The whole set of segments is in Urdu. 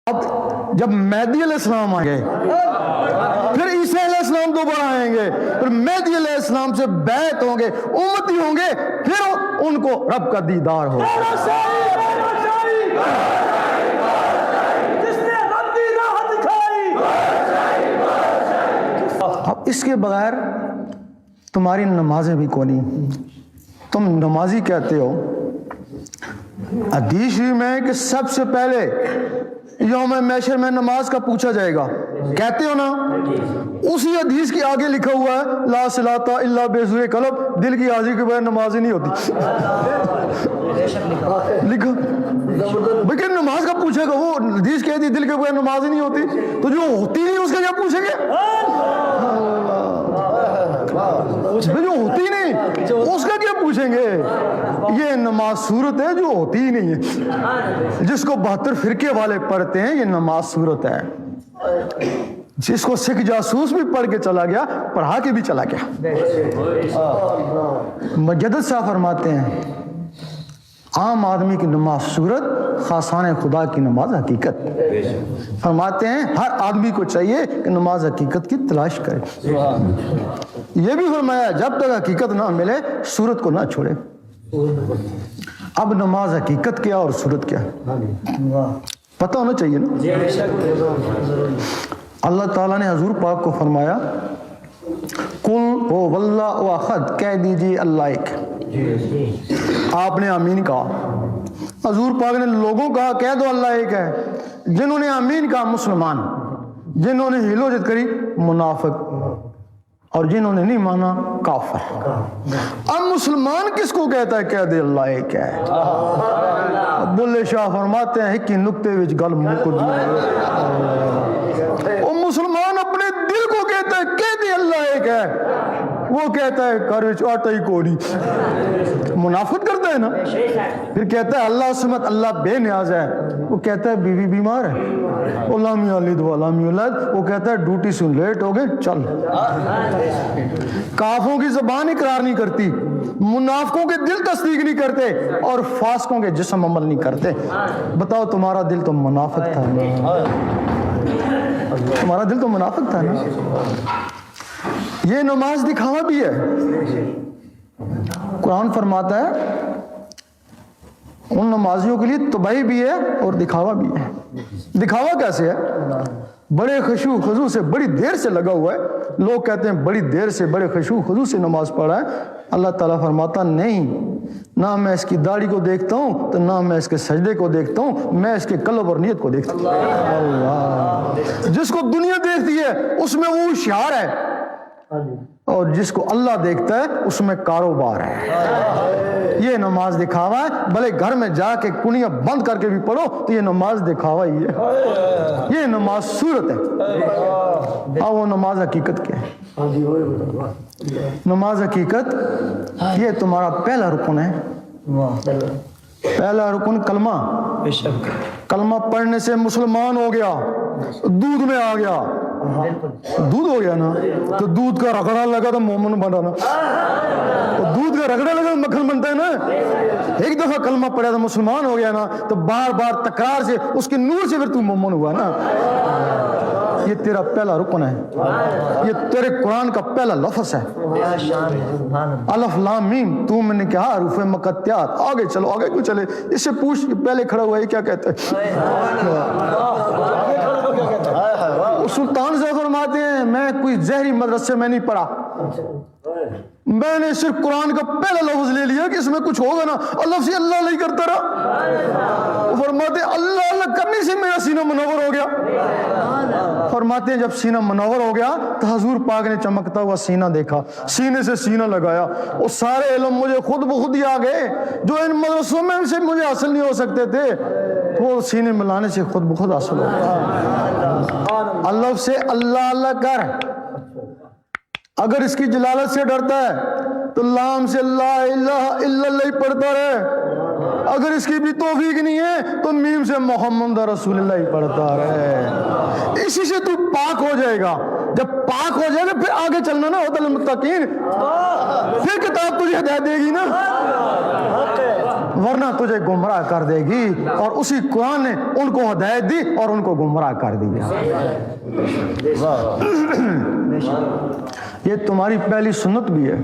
اب جب مہدی علیہ السلام آئیں گے، پھر عیسیٰ علیہ السلام دوبارہ آئیں گے، پھر مہدی علیہ السلام سے بیعت ہوں گے، امتی ہوں گے، پھر ان کو رب کا دیدار ہوگا۔ اب اس کے بغیر تمہاری نمازیں بھی کوئی نہیں، تم نمازی کہتے ہو۔ حدیث میں کہ سب سے پہلے یوم محشر میں نماز کا پوچھا جائے گا، کہتے ہو نا؟ اسی حدیث کے آگے لکھا ہوا ہے لا صلاۃ الا بحضور قلب، دل کی حاضری کے بغیر نماز ہی نہیں ہوتی۔ لکھا لیکن نماز کا پوچھے گا، وہ حدیث کہتی دل کے بغیر نماز ہی نہیں ہوتی، تو جو ہوتی نہیں اس کا کیا پوچھیں گے؟ جو ہوتی نہیں اس کا کیا پوچھیں گے؟ یہ نماز صورت ہے جو ہوتی ہی نہیں ہے، جس کو 72 فرقے والے پڑھتے ہیں، یہ نماز صورت ہے۔ جس کو سکھ جاسوس بھی پڑھ کے چلا گیا، پڑھا کے بھی چلا گیا۔ مجدد صاحب فرماتے ہیں عام آدمی کی نماز صورت، خاصان خدا کی نماز حقیقت۔ فرماتے ہیں ہر آدمی کو چاہیے کہ نماز حقیقت کی تلاش کرے۔ یہ بھی فرمایا جب تک حقیقت نہ ملے صورت کو نہ چھوڑے۔ اب نماز حقیقت کیا اور صورت کیا پتہ ہونا چاہیے نا۔ اللہ تعالیٰ نے حضور پاک کو فرمایا قل واللہ احد، کہہ دیجیے اللہ ایک۔ آپ نے آمین کہا، حضور پاک نے لوگوں کہا کہہ دو اللہ ایک ہے۔ جنہوں نے آمین کہا مسلمان، جنہوں نے ہیلو جت کری منافق، اور جنہوں نے نہیں مانا کافر۔ اب مسلمان کس کو کہتا ہے کہہ دے اللہ ایک ہے؟ بلے شاہ فرماتے ہیں ایک ہی نقطے وچ گل مک جائے۔ وہ مسلمان اپنے دل کو کہتا ہے کہہ دے اللہ ایک ہے، وہ کہتا ہے گھر وچ آٹا ہی کوئی نہیں، منافقت کرتا ہے نا۔ پھر کہتا ہے اللہ سمت، اللہ بے نیاز ہے، وہ کہتا ہے بیوی بیمار ہے، وہ لم یلد ولم یولد، وہ کہتا ہے ڈیوٹی سے لیٹ ہو گئے چل۔ کافروں کی زبان اقرار نہیں کرتی، منافقوں کے دل تصدیق نہیں کرتے، اور فاسقوں کے جسم عمل نہیں کرتے۔ بتاؤ تمہارا دل تو منافق تھا نا، تمہارا دل تو منافق تھا نا۔ یہ نماز دکھاوا بھی ہے۔ قرآن فرماتا ہے ان نمازیوں کے لیے تباہی بھی ہے اور دکھاوا بھی ہے۔ دکھاوا کیسے ہے؟ بڑے خشوع خضوع سے بڑی دیر سے لگا ہوا ہے، لوگ کہتے ہیں بڑی دیر سے بڑے خشوع خضوع سے نماز پڑھا ہے۔ اللہ تعالیٰ فرماتا نہیں، نہ میں اس کی داڑھی کو دیکھتا ہوں تو نہ میں اس کے سجدے کو دیکھتا ہوں، میں اس کے قلب اور نیت کو دیکھتا ہوں۔ اللہ، جس کو دنیا دیکھتی ہے اس میں وہ ہوشیار ہے، اور جس کو اللہ دیکھتا ہے اس میں کاروبار ہے۔ یہ نماز دکھاوا ہے، بھلے گھر میں جا کے کنیاں بند کر کے بھی پڑھو تو یہ نماز دکھاوا ہی ہے، یہ نماز صورت ہے۔ اور وہ نماز حقیقت کیا ہے؟ نماز حقیقت یہ تمہارا پہلا رکن ہے۔ پہلا رکن کلمہ، کلمہ پڑھنے سے مسلمان ہو گیا، دودھ میں آ گیا، دودھ ہو گیا نا، تو دودھ کا رگڑا لگا تو مومن بنا نا، تو دودھ کا رگڑا لگا تو مکھن بنتا ہے نا۔ ایک دفعہ کلمہ پڑھا تو مسلمان ہو گیا نا، تو بار بار تکرار سے اس کے نور سے پھر تو مومن ہوا نا۔ یہ تیرا پہلا رکن ہے، یہ تیرے قرآن کا پہلا لفظ ہے، الف لام میم۔ تو میں نے کہا حروف مقطعات۔ آگے چلو، آگے کیوں چلے؟ اس سے پوچھ پہلے کھڑا ہوا ہے کیا کہتا ہے؟ سلطان سے فرماتے ہیں میں کوئی زہری مدرسے میں نہیں پڑھا، میں نے صرف قرآن کا پہلا لفظ لے لیا کہ اس میں کچھ ہوگا نا، اللہ سے اللہ نہیں کرتا رہا۔ فرماتے ہیں اللہ اللہ کرنے سے میرا سینہ منور ہو گیا۔ فرماتے ہیں جب سینہ منور ہو گیا تو حضور پاک نے چمکتا ہوا سینہ دیکھا، سینے سے سینہ لگایا، وہ سارے علم مجھے خود بخود ہی آ گئے جو ان مدرسوں میں سے مجھے حاصل نہیں ہو سکتے تھے، وہ سینے ملانے سے خود بخود حاصل ہو گیا۔ اللہ سے اللہ اللہ کر، اگر اس کی جلالت سے ڈرتا ہے تو لام سے لا الہ الا اللہ پڑھتا رہے، اگر اس کی بھی توفیق نہیں ہے تو میم سے محمد رسول اللہ پڑھتا رہے۔ اسی سے تو پاک ہو جائے گا، جب پاک ہو جائے گا پھر آگے چلنا نا ہوتا المتقین، پھر کتاب تجھے ہدایت دے گی نا۔ ورنہ تجھے گمراہ کر دے گی. اور اسی قرآن نے ان کو ہدایت دی اور ان کو گمراہ کر دیا. یہ تمہاری پہلی سنت بھی ہے.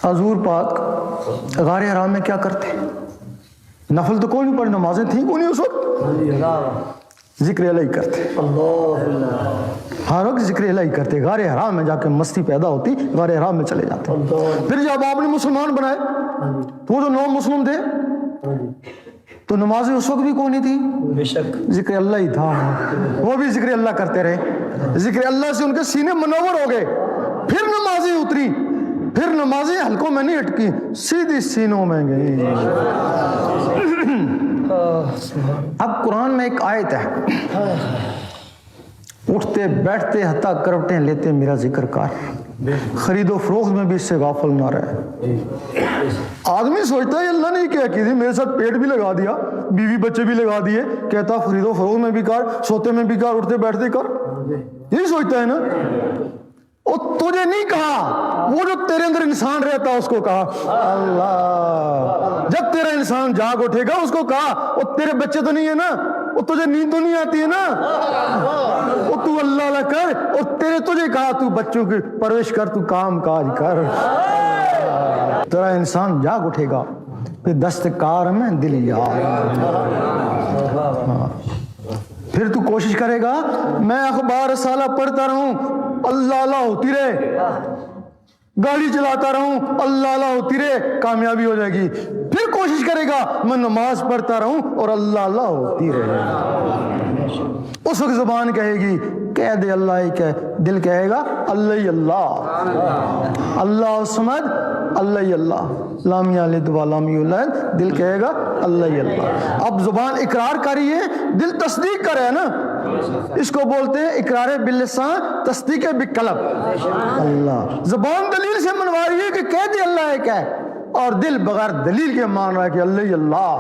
حضور پاک غار حرام میں کیا کرتے؟ نفل تو کوئی نہیں پڑھے، نمازیں تھیں کوئی نہیں اس وقت، ذکر الہی کرتے. ہر وقت ذکر الہی کرتے. غار حرام میں جا کے مستی پیدا ہوتی، غار حرام میں چلے جاتے. پھر جب آپ نے مسلمان بنائے تو وہ جو 9 مسلم تھے تو نمازیں اس وقت بھی کوئی نہیں تھی، بے شک ذکر اللہ ہی تھا. وہ بھی ذکر اللہ کرتے رہے. ذکر اللہ سے ان کے سینے منور ہو گئے. پھر نمازیں اتری، پھر نمازیں حلقوں میں نہیں اٹکی، سیدھی سینوں میں گئی. اب قرآن میں ایک آیت ہے، اٹھتے بیٹھتے حتیٰ کروٹیں لیتے میرا ذکر کر. خرید و فروخت میں بھی اس سے غافل نہ رہے. آدمی سوچتا ہے اللہ نے کیا کی تھی، میرے ساتھ پیٹ بھی لگا دیا، بیوی بچے بھی لگا دیے، کہتا خرید و فروخت میں بھی کر، سوتے میں بھی کر، اٹھتے بیٹھتے کر. یہی سوچتا ہے نا. اور تجھے نہیں کہا، وہ جو تیرے اندر انسان رہتا اس کو کہا. اللہ جب تیرا انسان جاگ اٹھے گا اس کو کہا. اور تیرے بچے تو نہیں ہے نا، اور تجھے نیند تو نہیں آتی ہے نا، اور تو اللہ اللہ کر. اور تجھے کہا تو بچوں کی پرورش کر، تو کام کاج کر. تیرا انسان جاگ اٹھے گا. پھر دستکار میں دل یار. پھر تو کوشش کرے گا میں اخبار رسالہ پڑھتا رہوں، اللہ اللہ ہوتی رہے. گاڑی چلاتا رہوں، اللہ اللہ ہوتی رہے، کامیابی ہو جائے گی. پھر کوشش کرے گا میں نماز پڑھتا رہوں اور اللہ اللہ ہوتی رہے. اس وقت زبان کہے گی کہہ دے اللہ ہی کہہ، دل کہے گا اللہ ہی اللہ، اللہ الصمد، اللہ ہی اللہ، لام یلد ولم یولد، دل کہے گا اللہ ہی اللہ. اب زبان اقرار کری ہے، دل تصدیق کرے نا. اس کو بولتے ہیں اقرار باللسان، تصدیق بالقلب. اللہ زبان دلیل سے منوا رہی ہے کہ کہہ دے اللہ ہے کہہ، اور دل بغیر دلیل کے مان رہا ہے کہ اللہ ہی اللہ.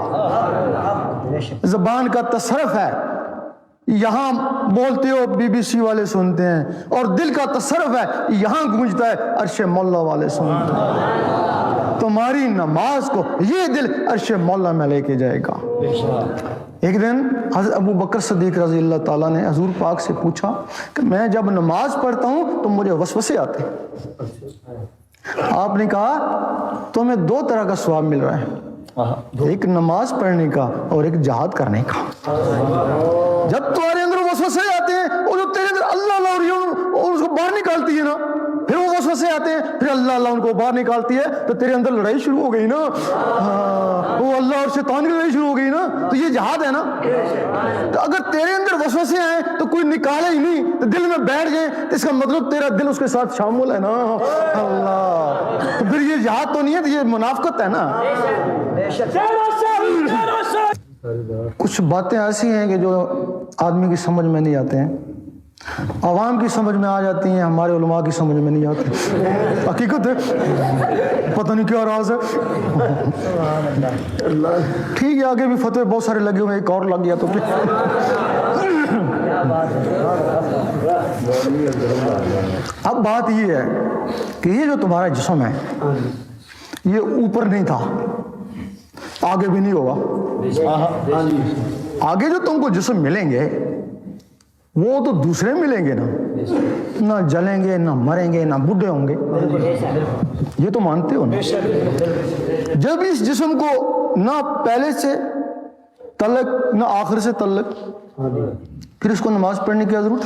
زبان کا تصرف ہے. یہاں بولتے ہو بی بی سی والے سنتے ہیں، اور دل کا تصرف ہے یہاں گونجتا ہے عرش مولا والے سنتے ہیں. تمہاری نماز کو یہ دل عرش مولا میں لے کے جائے گا. ایک دن حضرت ابو بکر صدیق رضی اللہ تعالیٰ نے حضور پاک سے پوچھا کہ میں جب نماز پڑھتا ہوں تو مجھے وسوسے آتے ہیں. آپ نے کہا تمہیں 2 طرح کا ثواب مل رہا ہے، ایک نماز پڑھنے کا اور ایک جہاد کرنے کا. جب تمہارے اندر وسوسے آتے ہیں، اور جو تیرے اندر اللہ اللہ ہو رہی ہے اور اس کو باہر نکالتی ہے نا، پھر وہ وسوسے آتے ہیں، پھر اللہ اللہ ان کو باہر نکالتی ہے، تو تیرے اندر لڑائی شروع ہو گئی نا. وہ اللہ اور شیطان کی لڑائی شروع ہو گئی نا. تو یہ جہاد ہے نا. تو اگر تیرے اندر وسوسے آئے تو کوئی نکالے ہی نہیں، تو دل میں بیٹھ گئے، تو اس کا مطلب تیرا دل اس کے ساتھ شامل ہے نا. اللہ تو پھر یہ جہاد تو نہیں ہے، تو یہ منافقت ہے نا. کچھ باتیں ایسی ہیں کہ جو آدمی کی سمجھ میں نہیں آتے ہیں، عوام کی سمجھ میں آ جاتی ہیں، ہمارے علماء کی سمجھ میں نہیں آتی. حقیقت ہے، پتہ نہیں کیا راز ہے. ٹھیک ہے، آگے بھی فتوے بہت سارے لگے ہوئے، ایک اور لگ گیا تو پھر. اب بات یہ ہے کہ یہ جو تمہارا جسم ہے یہ اوپر نہیں تھا، آگے بھی نہیں ہوگا. آگے جو تم کو جسم ملیں گے وہ تو دوسرے ملیں گے نا، نہ جلیں گے، نہ مریں گے، نہ بڈھے ہوں گے. یہ تو مانتے ہو نا. جب اس جسم کو نہ پہلے سے تعلق نہ آخر سے تعلق، پھر اس کو نماز پڑھنے کی ضرورت.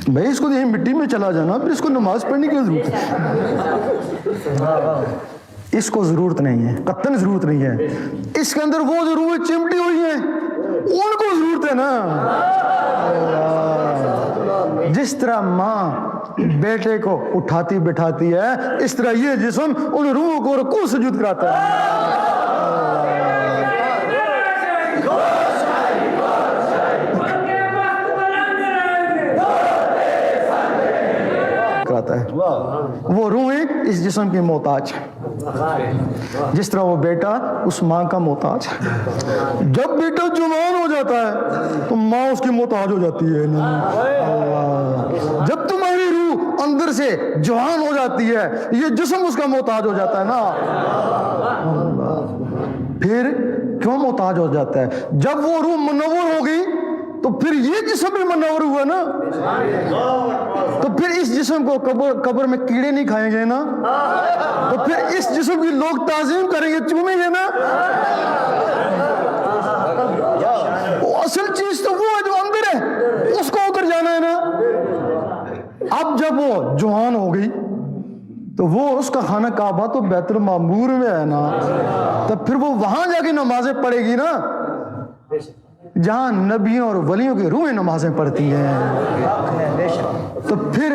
بھائی اس کو یہی مٹی میں چلا جانا، پھر اس کو نماز پڑھنے کی ضرورت ہے. اس کو ضرورت نہیں ہے، قطعاً ضرورت نہیں ہے. اس کے اندر وہ جو روح چمٹی ہوئی ہیں ان کو ضرورت ہے نا. جس طرح ماں بیٹے کو اٹھاتی بٹھاتی ہے، اس طرح یہ جسم ان روح کو رکوع سجود کراتا ہے. وہ روحیں اس جسم کی محتاج ہے، جس طرح وہ بیٹا اس ماں کا محتاج ہے. جب بیٹا جوان ہو جاتا ہے تو ماں اس کی محتاج ہو جاتی ہے. جب تمہاری روح اندر اندر سے جوان ہو جاتی ہے، یہ جسم اس کا محتاج ہو جاتا ہے نا. پھر کیوں محتاج ہو جاتا ہے؟ جب وہ روح منور ہو گئی تو پھر یہ جسم بھی منور ہوا نا. تو پھر اس جسم کو قبر میں کیڑے نہیں کھائیں گے نا، تو پھر اس جسم کی لوگ تعظیم کریں گے، چومیں گے نا. وہ اصل چیز تو وہ ہے جو اندر ہے، اس کو اتر جانا ہے نا. اب جب وہ جوان ہو گئی تو وہ اس کا خانہ کعبہ تو بیت المعمور میں ہے نا، تو پھر وہ وہاں جا کے نمازیں پڑھے گی نا جہاں نبیوں اور ولیوں کی روحیں نمازیں پڑھتی ہیں. تو پھر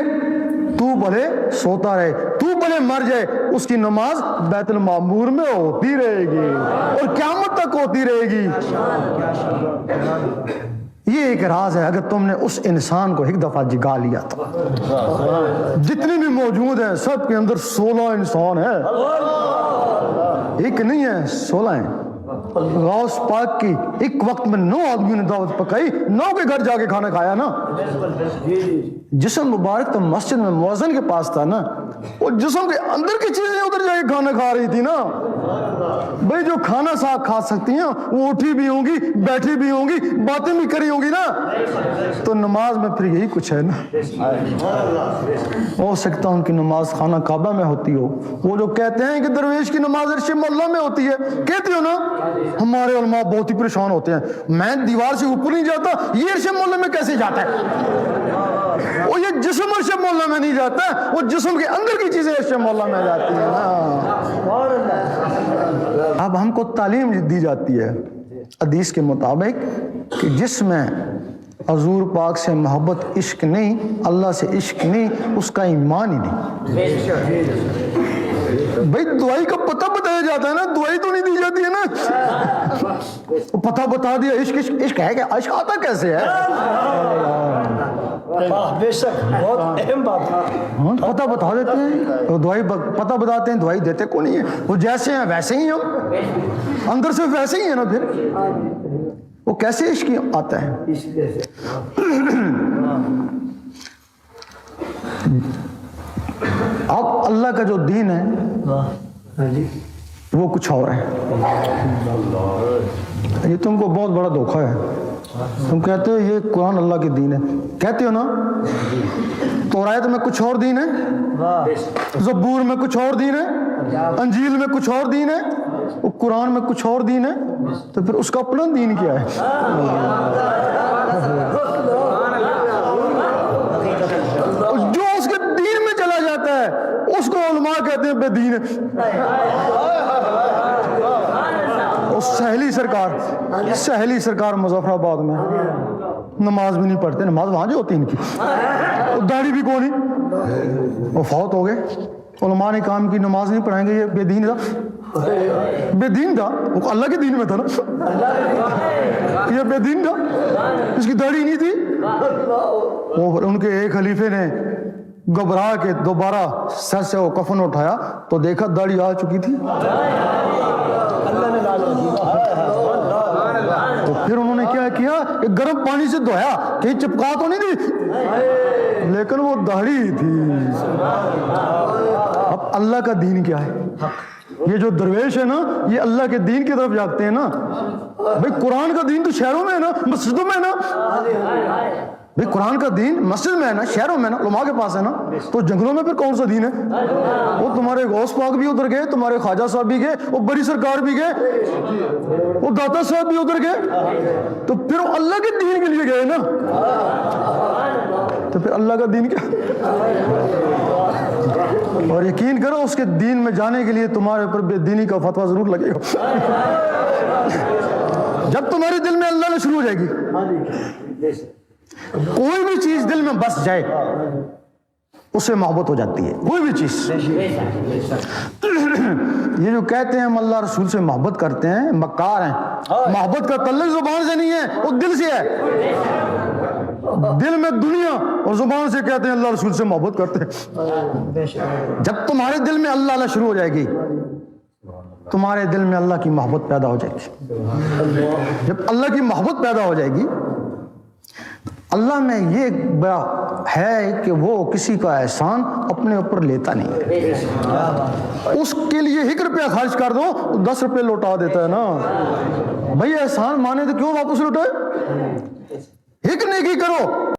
تو بھلے سوتا رہے، تو بھلے مر جائے، اس کی نماز بیت المعمور میں ہوتی رہے گی اور قیامت تک ہوتی رہے گی. یہ ایک راز ہے. اگر تم نے اس انسان کو ایک دفعہ جگا لیا تو جتنے بھی موجود ہیں سب کے اندر 16 انسان ہیں، ایک نہیں ہے 16 ہیں. غوث پاک کی ایک وقت میں 9 آدمیوں نے دعوت پکائی، 9 کے گھر جا کے کھانا کھایا نا. جسم مبارک تو مسجد میں مؤذن کے پاس تھا نا، وہ جسم کے اندر کی چیزیں ادھر جا کے کھانا کھا رہی تھی نا. بھئی جو کھانا صاحب کھا سکتی ہیں وہ اٹھی بھی ہوں گی، بیٹھی بھی ہوں گی، باتیں بھی کری ہوں گی نا. تو نماز میں پھر یہی کچھ ہے نا. ہو سکتا ان کی نماز خانہ کعبہ میں ہوتی ہو. وہ جو کہتے ہیں کہ درویش کی نماز عرش مولا میں ہوتی ہے، کہتے ہو نا. ہمارے علماء بہت ہی پریشان ہوتے ہیں، میں دیوار سے اوپر نہیں جاتا، یہ عرش مولا میں کیسے جاتا ہے؟ وہ یہ جسم عرش مولا میں نہیں جاتا، وہ جسم کے اندر کی چیزیں عرش مولا میں جاتی ہیں نا. اب ہم کو تعلیم دی جاتی ہے حدیث کے مطابق کہ جس میں حضور پاک سے محبت عشق نہیں، اللہ سے عشق نہیں، اس کا ایمان ہی نہیں. بھئی دعائی کا پتہ بتایا جاتا ہے نا، دعائی تو نہیں دی جاتی ہے نا. پتہ بتا دیا عشق عشق عشق ہے کہ عشق آتا کیسے ہے؟ بے شک بہت اہم بات ہے. پتہ بتا دیتے ہیں، دعائی پتہ بتاتے ہیں، دعائی دیتے کو نہیں ہے. وہ جیسے ہیں ویسے ہی ہم اندر سے ویسے ہی ہیں نا. پھر وہ کیسے عشق آتا ہے؟ اب اللہ کا جو دین ہے وہ کچھ اور ہے. یہ تم کو بہت بڑا دھوکہ ہے. تم کہتے ہو یہ قرآن اللہ کے دین ہے، کہتے ہو نا. تورات میں کچھ اور دین ہے، زبور میں کچھ اور دین ہے، انجیل میں کچھ اور دین ہے، قرآن میں کچھ اور دین ہے. تو پھر اس کا اپنا دین کیا ہے؟ جو اس کے دین میں چلا جاتا ہے اس کو علماء کہتے ہیں بے دین ہے. سہیلی سرکار مظفر آباد میں نماز بھی نہیں پڑھتے. نماز وہاں جو ہوتی ہے ان کی، داڑھی بھی کون نہیں، وہ فوت ہو گئے. علماء نے کام کی نماز نہیں پڑھائیں گے، یہ بے دین تھا. بے دین تھا، وہ اللہ کے دین میں تھا نا. یہ بے دین تھا، اس کی داڑھی نہیں تھی. وہ ان کے ایک خلیفے نے گھبرا کے دوبارہ سر سے وہ کفن اٹھایا تو دیکھا داڑھی آ چکی تھی. تو پھر انہوں نے کیا کیا کہ گرم پانی سے دھویا کہ چپکا تو نہیں تھی، لیکن وہ داڑھی تھی. اب اللہ کا دین کیا ہے؟ یہ جو درویش ہے نا، یہ اللہ کے دین کی طرف جاگتے ہیں نا. بھئی قرآن کا دین تو شہروں میں ہے نا، مسجدوں میں ہے نا. بھئی قرآن کا دین مسجد میں ہے نا، شہروں میں ہے نا، علماء کے پاس ہے نا. تو جنگلوں میں پھر کون سا دین ہے؟ وہ تمہارے غوث پاک بھی ادھر گئے، تمہارے خواجہ صاحب بھی گئے، وہ بڑی سرکار بھی گئے، وہ داتا صاحب بھی ادھر گئے. تو پھر وہ اللہ کے دین کے لیے گئے نا. تو پھر اللہ کا دین کیا؟ اور یقین کرو اس کے دین میں جانے کے لیے تمہارے اوپر بے دینی کا فتویٰ ضرور لگے گا. جب تمہارے دل میں اللہ نے شروع ہو جائے گی، کوئی بھی چیز دل میں بس جائے اس سے محبت ہو جاتی ہے. کوئی بھی چیز. یہ جو کہتے ہیں ہم اللہ رسول سے محبت کرتے ہیں، مکار ہیں. محبت کا تعلق زبان سے نہیں ہے، وہ دل سے ہے. دل میں دنیا اور زبان سے کہتے ہیں اللہ رسول سے محبت کرتے ہیں. جب تمہارے دل میں اللہ شروع ہو جائے گی، تمہارے دل میں اللہ کی محبت پیدا ہو جائے گی. جب اللہ کی محبت پیدا ہو جائے گی اللہ میں یہ بڑا ہے کہ وہ کسی کا احسان اپنے اوپر لیتا نہیں، اس کے لیے 1 روپیہ خرچ کر دو 10 روپے لوٹا دیتا ہے نا بھائی، احسان مانے تو کیوں واپس لوٹائے؟ 1 نیکی کرو